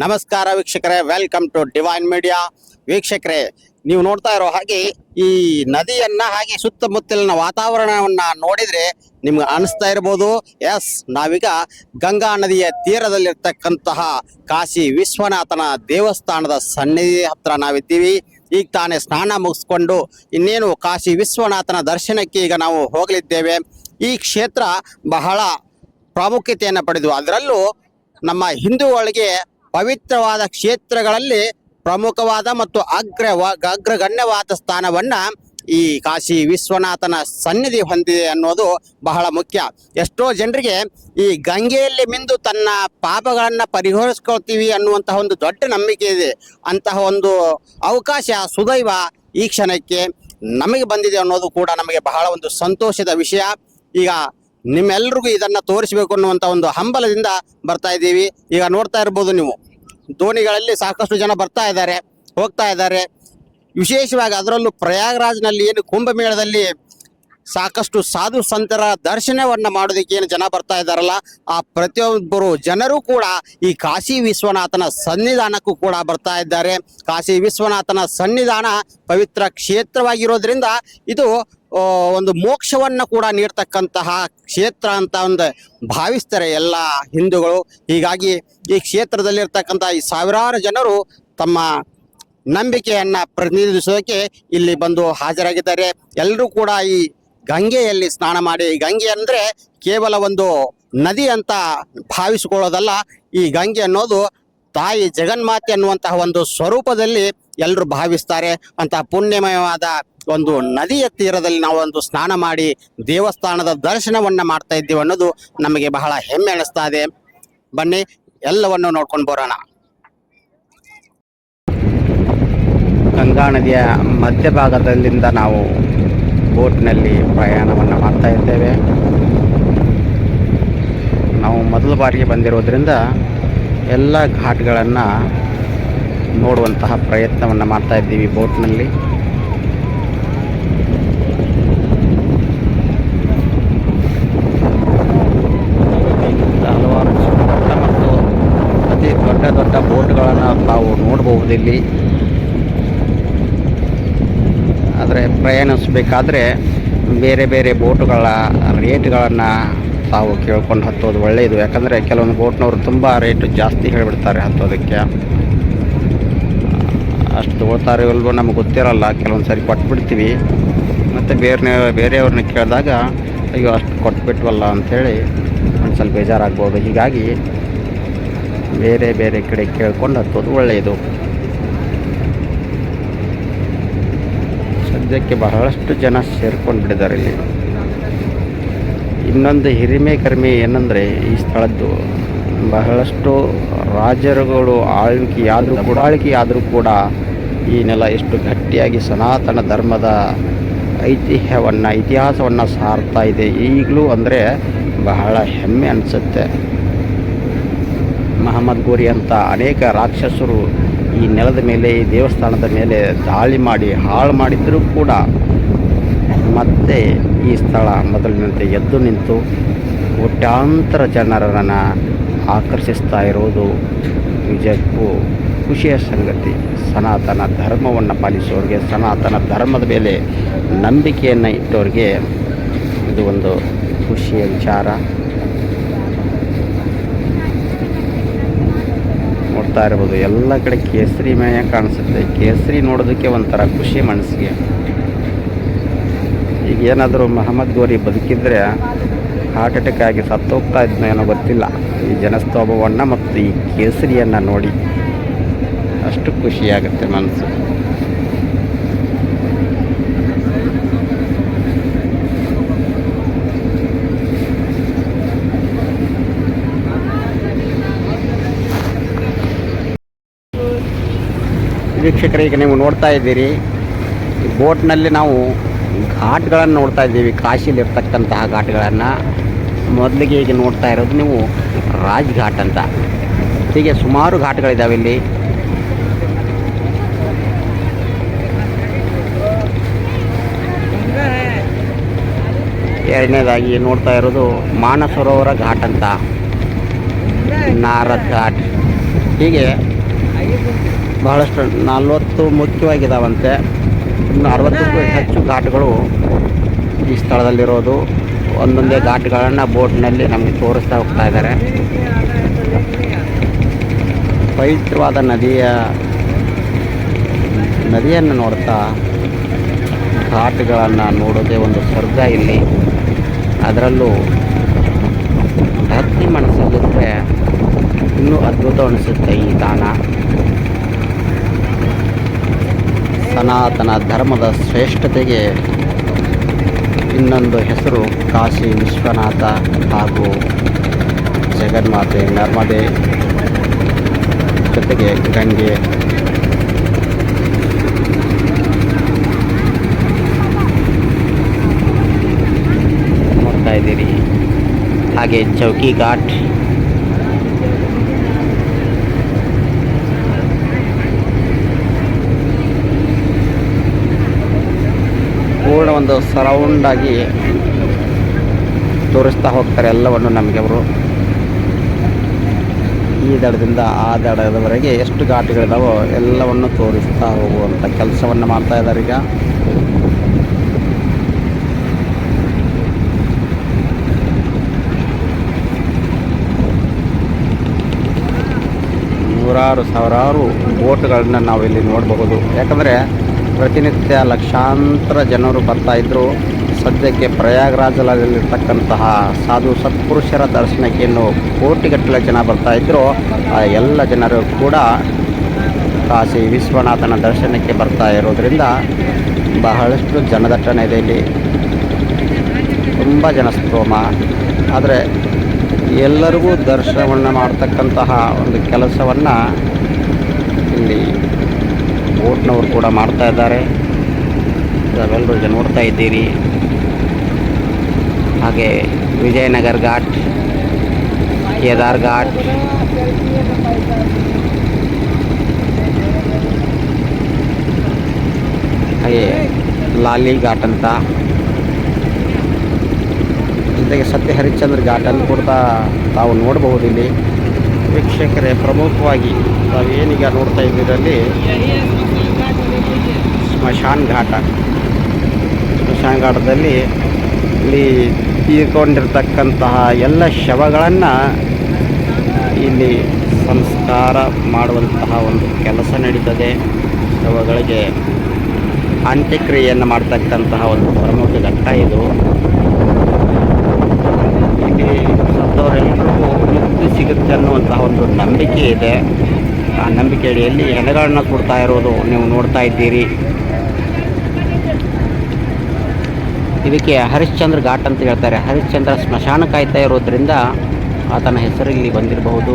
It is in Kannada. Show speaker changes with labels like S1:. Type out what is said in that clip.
S1: ನಮಸ್ಕಾರ ವೀಕ್ಷಕರೇ, ವೆಲ್ಕಮ್ ಟು ಡಿವೈನ್ ಮೀಡಿಯಾ. ವೀಕ್ಷಕರೇ, ನೀವು ನೋಡ್ತಾ ಇರೋ ಹಾಗೆ ಈ ನದಿಯನ್ನ ಹಾಗೆ ಸುತ್ತಮುತ್ತಲಿನ ವಾತಾವರಣವನ್ನ ನೋಡಿದ್ರೆ ನಿಮ್ಗೆ ಅನಿಸ್ತಾ ಇರ್ಬೋದು, ಎಸ್ ನಾವೀಗ ಗಂಗಾ ನದಿಯ ತೀರದಲ್ಲಿರ್ತಕ್ಕಂತಹ ಕಾಶಿ ವಿಶ್ವನಾಥನ ದೇವಸ್ಥಾನದ ಸನ್ನಿಧಿ ಹತ್ರ ನಾವಿದ್ದೀವಿ. ಈಗ ತಾನೇ ಸ್ನಾನ ಮುಗಿಸ್ಕೊಂಡು ಇನ್ನೇನು ಕಾಶಿ ವಿಶ್ವನಾಥನ ದರ್ಶನಕ್ಕೆ ಈಗ ನಾವು ಹೋಗಲಿದ್ದೇವೆ. ಈ ಕ್ಷೇತ್ರ ಬಹಳ ಪ್ರಾಮುಖ್ಯತೆಯನ್ನು ಪಡೆದು ಅದರಲ್ಲೂ ನಮ್ಮ ಹಿಂದೂಗಳಿಗೆ ಪವಿತ್ರವಾದ ಕ್ಷೇತ್ರಗಳಲ್ಲಿ ಪ್ರಮುಖವಾದ ಮತ್ತು ಅಗ್ರಗಣ್ಯವಾದ ಸ್ಥಾನವನ್ನ ಈ ಕಾಶಿ ವಿಶ್ವನಾಥನ ಸನ್ನಿಧಿ ಹೊಂದಿದೆ ಅನ್ನೋದು ಬಹಳ ಮುಖ್ಯ. ಎಷ್ಟೋ ಜನರಿಗೆ ಈ ಗಂಗೆಯಲ್ಲಿ ಮಿಂದು ತನ್ನ ಪಾಪಗಳನ್ನು ಪರಿಹರಿಸ್ಕೊಳ್ತೀವಿ ಅನ್ನುವಂತಹ ಒಂದು ದೊಡ್ಡ ನಂಬಿಕೆ ಇದೆ. ಅಂತಹ ಒಂದು ಅವಕಾಶ ಸುದೈವ ಈ ಕ್ಷಣಕ್ಕೆ ನಮಗೆ ಬಂದಿದೆ ಅನ್ನೋದು ಕೂಡ ನಮಗೆ ಬಹಳ ಒಂದು ಸಂತೋಷದ ವಿಷಯ. ಈಗ ನಿಮ್ಮೆಲ್ರಿಗೂ ಇದನ್ನ ತೋರಿಸಬೇಕು ಅನ್ನುವಂಥ ಒಂದು ಹಂಬಲದಿಂದ ಬರ್ತಾ ಇದ್ದೀವಿ. ಈಗ ನೋಡ್ತಾ ಇರ್ಬೋದು ನೀವು, ದೋಣಿಗಳಲ್ಲಿ ಸಾಕಷ್ಟು ಜನ ಬರ್ತಾ ಇದ್ದಾರೆ, ಹೋಗ್ತಾ ಇದ್ದಾರೆ. ವಿಶೇಷವಾಗಿ ಅದರಲ್ಲೂ ಪ್ರಯಾಗ್ರಾಜ್ನಲ್ಲಿ ಏನು ಕುಂಭಮೇಳದಲ್ಲಿ ಸಾಕಷ್ಟು ಸಾಧು ಸಂತರ ದರ್ಶನವನ್ನ ಮಾಡೋದಕ್ಕೆ ಏನು ಜನ ಬರ್ತಾ ಇದ್ದಾರಲ್ಲ, ಆ ಪ್ರತಿಯೊಬ್ಬರು ಜನರು ಕೂಡ ಈ ಕಾಶಿ ವಿಶ್ವನಾಥನ ಸನ್ನಿಧಾನಕ್ಕೂ ಕೂಡ ಬರ್ತಾ ಇದ್ದಾರೆ. ಕಾಶಿ ವಿಶ್ವನಾಥನ ಸನ್ನಿಧಾನ ಪವಿತ್ರ ಕ್ಷೇತ್ರವಾಗಿರೋದ್ರಿಂದ ಇದು ಒಂದು ಮೋಕ್ಷವನ್ನು ಕೂಡ ನೀಡ್ತಕ್ಕಂತಹ ಕ್ಷೇತ್ರ ಅಂತ ಒಂದು ಭಾವಿಸ್ತಾರೆ ಎಲ್ಲ ಹಿಂದೂಗಳು. ಹೀಗಾಗಿ ಈ ಕ್ಷೇತ್ರದಲ್ಲಿರ್ತಕ್ಕಂಥ ಈ ಸಾವಿರಾರು ಜನರು ತಮ್ಮ ನಂಬಿಕೆಯನ್ನ ಪ್ರತಿನಿಧಿಸೋಕೆ ಇಲ್ಲಿ ಬಂದು ಹಾಜರಾಗಿದ್ದಾರೆ. ಎಲ್ಲರೂ ಕೂಡ ಈ ಗಂಗೆಯಲ್ಲಿ ಸ್ನಾನ ಮಾಡಿ, ಗಂಗೆ ಅಂದರೆ ಕೇವಲ ಒಂದು ನದಿ ಅಂತ ಭಾವಿಸಿಕೊಳ್ಳೋದಲ್ಲ, ಈ ಗಂಗೆ ಅನ್ನೋದು ತಾಯಿ ಜಗನ್ಮಾತೆ ಅನ್ನುವಂತಹ ಒಂದು ಸ್ವರೂಪದಲ್ಲಿ ಎಲ್ಲರೂ ಭಾವಿಸ್ತಾರೆ. ಅಂತಹ ಪುಣ್ಯಮಯವಾದ ಒಂದು ನದಿಯ ತೀರದಲ್ಲಿ ನಾವು ಒಂದು ಸ್ನಾನ ಮಾಡಿ ದೇವಸ್ಥಾನದ ದರ್ಶನವನ್ನ ಮಾಡ್ತಾ ಇದ್ದೀವಿ ಅನ್ನೋದು ನಮಗೆ ಬಹಳ ಹೆಮ್ಮೆ ಅನಿಸ್ತಾ ಇದೆ. ಬನ್ನಿ ಎಲ್ಲವನ್ನು ನೋಡ್ಕೊಂಡು ಬರೋಣ. ಗಂಗಾ ನದಿಯ ಮಧ್ಯಭಾಗದಲ್ಲಿಂದ ನಾವು ಬೋಟ್ನಲ್ಲಿ ಪ್ರಯಾಣವನ್ನು ಮಾಡ್ತಾ ಇದ್ದೇವೆ. ನಾವು ಮೊದಲ ಬಾರಿಗೆ ಬಂದಿರೋದ್ರಿಂದ ಎಲ್ಲ ಘಾಟ್ಗಳನ್ನು ನೋಡುವಂತಹ ಪ್ರಯತ್ನವನ್ನು ಮಾಡ್ತಾ ಇದ್ದೀವಿ ಬೋಟ್ನಲ್ಲಿ. ಹಲವಾರು ಪುಟ್ಟ ಮತ್ತು ಅತಿ ದೊಡ್ಡ ದೊಡ್ಡ ಬೋಟ್ಗಳನ್ನು ತಾವು ನೋಡಬಹುದಿಲ್ಲಿ. ಆದರೆ ಪ್ರಯಾಣಿಸಬೇಕಾದ್ರೆ ಬೇರೆ ಬೇರೆ ಬೋಟುಗಳ ರೇಟ್ಗಳನ್ನು ತಾವು ಕೇಳ್ಕೊಂಡು ಹತ್ತೋದು ಒಳ್ಳೆಯದು. ಯಾಕಂದರೆ ಕೆಲವೊಂದು ಬೋಟ್ನವರು ತುಂಬ ರೇಟ್ ಜಾಸ್ತಿ ಹೇಳಿಬಿಡ್ತಾರೆ ಹತ್ತೋದಕ್ಕೆ. ಅಷ್ಟು ತೊಗೊಳ್ತಾರೆ ಇಲ್ವೋ ನಮಗೆ ಗೊತ್ತಿರಲ್ಲ, ಕೆಲವೊಂದು ಸರಿ ಕೊಟ್ಬಿಡ್ತೀವಿ. ಮತ್ತು ಬೇರೆಯವ್ರನ್ನ ಕೇಳಿದಾಗ ಅಯ್ಯೋ ಅಷ್ಟು ಕೊಟ್ಬಿಟ್ವಲ್ಲ ಅಂಥೇಳಿ ಒಂದು ಸ್ವಲ್ಪ ಬೇಜಾರಾಗ್ಬೋದು. ಹೀಗಾಗಿ ಬೇರೆ ಬೇರೆ ಕಡೆ ಕೇಳ್ಕೊಂಡು ಹತ್ತೋದು ಒಳ್ಳೆಯದು. ಸದ್ಯಕ್ಕೆ ಬಹಳಷ್ಟು ಜನ ಸೇರ್ಕೊಂಡು ಬಿಟ್ಟಿದ್ದಾರೆ ಇಲ್ಲಿ. ಇನ್ನೊಂದು ಹಿರಿಮೆ ಕರ್ಮೆ ಏನಂದರೆ ಈ ಸ್ಥಳದ್ದು ಬಹಳಷ್ಟು ರಾಜರುಗಳು ಆಳ್ವಿಕೆಯಾದರೂ ಕೂಡ ಈ ನೆಲ ಎಷ್ಟು ಗಟ್ಟಿಯಾಗಿ ಸನಾತನ ಧರ್ಮದ ಇತಿಹಾಸವನ್ನು ಸಾರ್ತಾ ಇದೆ ಈಗಲೂ ಅಂದರೆ ಬಹಳ ಹೆಮ್ಮೆ ಅನಿಸುತ್ತೆ. ಮಹಮ್ಮದ್ ಗೋರಿ ಅಂತ ಅನೇಕ ರಾಕ್ಷಸರು ಈ ನೆಲದ ಮೇಲೆ, ಈ ದೇವಸ್ಥಾನದ ಮೇಲೆ ದಾಳಿ ಮಾಡಿ ಹಾಳು ಮಾಡಿದರೂ ಕೂಡ ಮತ್ತೆ ಈ ಸ್ಥಳ ಮೊದಲಿನಂತೆ ಎದ್ದು ನಿಂತು ಕೋಟ್ಯಾಂತರ ಜನರನ್ನು ಆಕರ್ಷಿಸ್ತಾ ಇರೋದು ನಿಜಕ್ಕೂ ಖುಷಿಯ ಸಂಗತಿ. ಸನಾತನ ಧರ್ಮವನ್ನು ಪಾಲಿಸೋರಿಗೆ, ಸನಾತನ ಧರ್ಮದ ಮೇಲೆ ನಂಬಿಕೆಯನ್ನು ಇಟ್ಟೋರಿಗೆ ಇದು ಒಂದು ಖುಷಿಯ ವಿಚಾರ. ನೋಡ್ತಾ ಇರ್ಬೋದು, ಎಲ್ಲ ಕಡೆ ಕೇಸರಿಮಯ ಕಾಣಿಸುತ್ತೆ. ಕೇಸರಿ ನೋಡೋದಕ್ಕೆ ಒಂಥರ ಖುಷಿ ಮನಸ್ಸಿಗೆ. ಈಗ ಏನಾದರೂ ಮಹಮ್ಮದ್ ಗೋರಿ ಬದುಕಿದ್ರೆ ಹಾರ್ಟ್ ಅಟ್ಯಾಕ್ ಆಗಿ ಸತ್ತೋಗ್ತಾ ಇದ್ನೋ ಏನೋ ಗೊತ್ತಿಲ್ಲ, ಈ ಜನಸ್ತೋಭವನ್ನು ಮತ್ತು ಈ ಕೇಸರಿಯನ್ನು ನೋಡಿ ಅಷ್ಟು ಖುಷಿಯಾಗುತ್ತೆ ಮನಸ್ಸು. ವೀಕ್ಷಕರೇ, ಈಗ ನೀವು ನೋಡ್ತಾ ಇದ್ದೀರಿ, ಈ ಬೋಟ್ನಲ್ಲಿ ನಾವು ಘಾಟ್ಗಳನ್ನು ನೋಡ್ತಾ ಇದ್ದೀವಿ, ಕಾಶಿಲಿರ್ತಕ್ಕಂತಹ ಘಾಟ್ಗಳನ್ನು. ಮೊದಲಿಗೆ ಈಗ ನೋಡ್ತಾ ಇರೋದು ನೀವು ರಾಜ್ ಘಾಟ್ ಅಂತ. ಹೀಗೆ ಸುಮಾರು ಘಾಟ್ಗಳಿದ್ದಾವೆ ಇಲ್ಲಿ. ಎರಡನೇದಾಗಿ ನೋಡ್ತಾ ಇರೋದು ಮಾನಸರೋವರ ಘಾಟ್ ಅಂತ, ನಾರದ್ ಘಾಟ್. ಹೀಗೆ ಬಹಳಷ್ಟು 40 ಮುಖ್ಯವಾಗಿದ್ದಾವಂತೆ. ಇನ್ನು 60ಕ್ಕೂ ಹೆಚ್ಚು ಘಾಟ್ಗಳು ಈ ಸ್ಥಳದಲ್ಲಿರೋದು. ಒಂದೊಂದೇ ಘಾಟ್ಗಳನ್ನು ಬೋಟ್ನಲ್ಲಿ ನಮಗೆ ತೋರಿಸ್ತಾ ಹೋಗ್ತಾ ಇದ್ದಾರೆ. ಪವಿತ್ರವಾದ ನದಿಯನ್ನು ನೋಡ್ತಾ ಘಾಟ್ಗಳನ್ನು ನೋಡೋದೇ ಒಂದು ಸ್ವರ್ಗ ಇಲ್ಲಿ. ಅದರಲ್ಲೂ ಭಕ್ತಿ ಮನಸ್ಸಲ್ಲಿದ್ದರೆ ಇನ್ನೂ ಅದ್ಭುತ ಅನಿಸುತ್ತೆ ಈ ತಾಣ. ಸನಾತನ ಧರ್ಮದ ಶ್ರೇಷ್ಠತೆಗೆ ಇನ್ನೊಂದು ಹೆಸರು ಕಾಶಿ ವಿಶ್ವನಾಥ ಹಾಗೂ ಜಗನ್ಮಾತೆ ನರ್ಮದೆ, ಜೊತೆಗೆ ಗಂಗೆ. ನೋಡ್ತಾ ಇದ್ದೀರಿ. ಹಾಗೆ ಚೌಕಿ ಘಾಟ್, ಪೂರ್ಣ ಒಂದು ಸರೌಂಡ್ ಆಗಿ ತೋರಿಸ್ತಾ ಹೋಗ್ತಾರೆ ಎಲ್ಲವನ್ನು ನಮಗೆ ಅವರು. ಈ ದಡದಿಂದ ಆ ದಡದವರೆಗೆ ಎಷ್ಟು ಘಾಟ್ಗಳಿದಾವೋ ಎಲ್ಲವನ್ನು ತೋರಿಸ್ತಾ ಹೋಗುವಂಥ ಕೆಲಸವನ್ನು ಮಾಡ್ತಾ ಇದ್ದಾರೆ ಈಗ. ನೂರಾರು ಸಾವಿರಾರು ಬೋಟ್ಗಳನ್ನ ನಾವಿಲ್ಲಿ ನೋಡಬಹುದು. ಯಾಕಂದರೆ ಪ್ರತಿನಿತ್ಯ ಲಕ್ಷಾಂತರ ಜನರು ಬರ್ತಾಯಿದ್ರು. ಸದ್ಯಕ್ಕೆ ಪ್ರಯಾಗ್ರಾಜದಲ್ಲಿರ್ತಕ್ಕಂತಹ ಸಾಧು ಸತ್ಪುರುಷರ ದರ್ಶನಕ್ಕೆ ಇನ್ನು ಕೋಟಿಗಟ್ಟಲೆ ಜನ ಬರ್ತಾಯಿದ್ರು. ಆ ಎಲ್ಲ ಜನರು ಕೂಡ ಕಾಶಿ ವಿಶ್ವನಾಥನ ದರ್ಶನಕ್ಕೆ ಬರ್ತಾ ಇರೋದ್ರಿಂದ ಬಹಳಷ್ಟು ಜನದಟ್ಟಣೆ ಇದೆ ಇಲ್ಲಿ, ತುಂಬ ಜನಸ್ತೋಮ. ಆದರೆ ಎಲ್ಲರಿಗೂ ದರ್ಶನವನ್ನು ಮಾಡ್ತಕ್ಕಂತಹ ಒಂದು ಕೆಲಸವನ್ನು ಇಲ್ಲಿ ಬೋಟ್ನವರು ಕೂಡ ಮಾಡ್ತಾ ಇದ್ದಾರೆ. ತಾವೆಲ್ಲರೂ ಜನ ನೋಡ್ತಾ ಇದ್ದೀರಿ. ಹಾಗೆ ವಿಜಯನಗರ ಘಾಟ್, ಕೇದಾರ್ ಘಾಟ್, ಹಾಗೆ ಲಾಲಿ ಘಾಟ್ ಅಂತ, ಜೊತೆಗೆ ಸತ್ಯ ಹರಿಶ್ಚಂದ್ರ ಘಾಟನ್ನು ಕೂಡ ತಾವು ನೋಡಬಹುದು ಇಲ್ಲಿ. ವೀಕ್ಷಕರೇ, ಪ್ರಮುಖವಾಗಿ ತಾವೇನೀಗ ನೋಡ್ತಾ ಇದ್ದೀರಲ್ಲಿ ಸ್ಮಶಾನ ಘಾಟದಲ್ಲಿ ಇಲ್ಲಿ ತೀರ್ಕೊಂಡಿರ್ತಕ್ಕಂತಹ ಎಲ್ಲ ಶವಗಳನ್ನು ಇಲ್ಲಿ ಸಂಸ್ಕಾರ ಮಾಡುವಂತಹ ಒಂದು ಕೆಲಸ ನಡೀತದೆ. ಶವಗಳಿಗೆ ಅಂತ್ಯಕ್ರಿಯೆಯನ್ನು ಮಾಡ್ತಕ್ಕಂತಹ ಒಂದು ಪ್ರಮುಖ ಘಟ್ಟ ಇದು. ಇಲ್ಲಿ ಸತ್ತವರೆಲ್ಲರಿಗೂ ಮುಕ್ತಿ ಸಿಗುತ್ತೆ ಅನ್ನುವಂತಹ ಒಂದು ನಂಬಿಕೆ ಇದೆ. ಆ ನಂಬಿಕೆ ಅಡಿಯಲ್ಲಿ ಹೆಣಗಳನ್ನ ಕೊಡ್ತಾ ಇರೋದು ನೀವು ನೋಡ್ತಾ ಇದ್ದೀರಿ. ಇದಕ್ಕೆ ಹರಿಶ್ಚಂದ್ರ ಘಾಟ್ ಅಂತ ಹೇಳ್ತಾರೆ. ಹರಿಶ್ಚಂದ್ರ ಸ್ಮಶಾನ ಕಾಯ್ತಾ ಇರೋದ್ರಿಂದ ಆತನ ಹೆಸರು ಇಲ್ಲಿ ಬಂದಿರಬಹುದು.